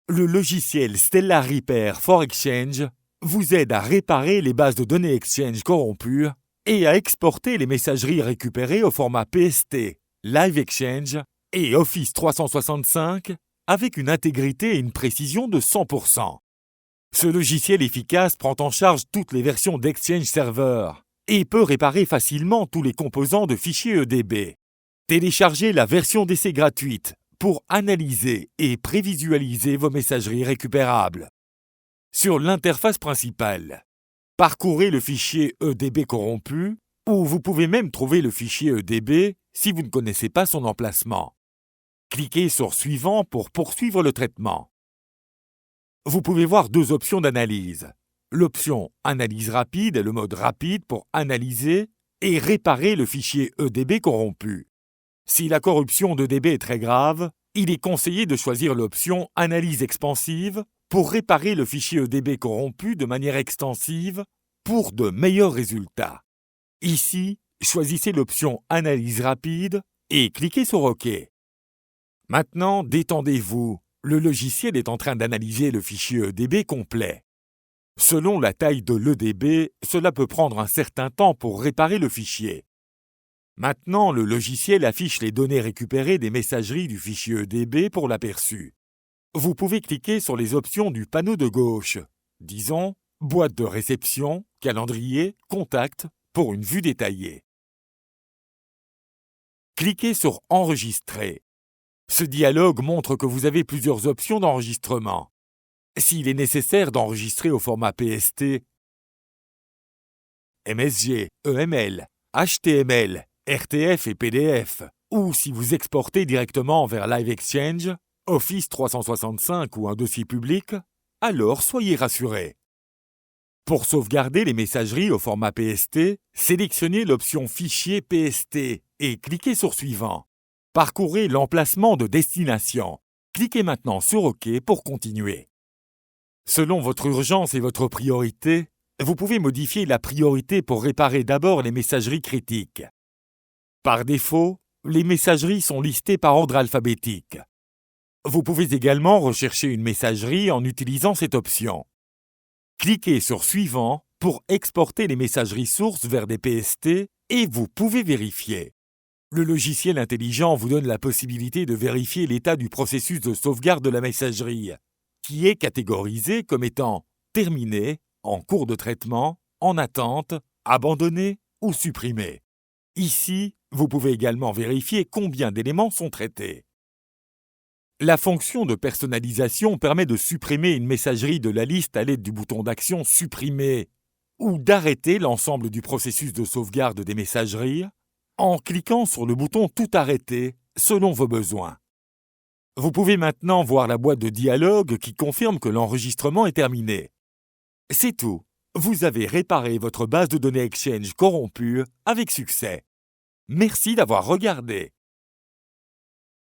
Le logiciel Stellar Repair for Exchange vous aide à réparer les bases de données Exchange corrompues et à exporter les messageries récupérées au format PST, Live Exchange et Office 365 avec une intégrité et une précision de 100%. Ce logiciel efficace prend en charge toutes les versions d'Exchange Server et peut réparer facilement tous les composants de fichiers EDB. Téléchargez la version d'essai gratuite pour analyser et prévisualiser vos messageries récupérables. Sur l'interface principale, parcourez le fichier EDB corrompu ou vous pouvez même trouver le fichier EDB si vous ne connaissez pas son emplacement. Cliquez sur Suivant pour poursuivre le traitement. Vous pouvez voir deux options d'analyse. L'option Analyse rapide est le mode rapide pour analyser et réparer le fichier EDB corrompu. Si la corruption d'EDB est très grave, il est conseillé de choisir l'option Analyse expansive pour réparer le fichier EDB corrompu de manière extensive pour de meilleurs résultats. Ici, choisissez l'option Analyse rapide et cliquez sur OK. Maintenant, détendez-vous. Le logiciel est en train d'analyser le fichier EDB complet. Selon la taille de l'EDB, cela peut prendre un certain temps pour réparer le fichier. Maintenant, le logiciel affiche les données récupérées des messageries du fichier EDB pour l'aperçu. Vous pouvez cliquer sur les options du panneau de gauche, disons boîte de réception, calendrier, contact, pour une vue détaillée. Cliquez sur Enregistrer. Ce dialogue montre que vous avez plusieurs options d'enregistrement. S'il est nécessaire d'enregistrer au format PST, MSG, EML, HTML, RTF et PDF, ou si vous exportez directement vers Live Exchange, Office 365 ou un dossier public, alors soyez rassurés. Pour sauvegarder les messageries au format PST, sélectionnez l'option Fichier PST et cliquez sur Suivant. Parcourez l'emplacement de destination. Cliquez maintenant sur OK pour continuer. Selon votre urgence et votre priorité, vous pouvez modifier la priorité pour réparer d'abord les messageries critiques. Par défaut, les messageries sont listées par ordre alphabétique. Vous pouvez également rechercher une messagerie en utilisant cette option. Cliquez sur Suivant pour exporter les messageries sources vers des PST et vous pouvez vérifier. Le logiciel intelligent vous donne la possibilité de vérifier l'état du processus de sauvegarde de la messagerie, qui est catégorisé comme étant terminé, en cours de traitement, en attente, abandonné ou supprimé. Ici, vous pouvez également vérifier combien d'éléments sont traités. La fonction de personnalisation permet de supprimer une messagerie de la liste à l'aide du bouton d'action Supprimer ou d'arrêter l'ensemble du processus de sauvegarde des messageries en cliquant sur le bouton Tout arrêter selon vos besoins. Vous pouvez maintenant voir la boîte de dialogue qui confirme que l'enregistrement est terminé. C'est tout. Vous avez réparé votre base de données Exchange corrompue avec succès. Merci d'avoir regardé.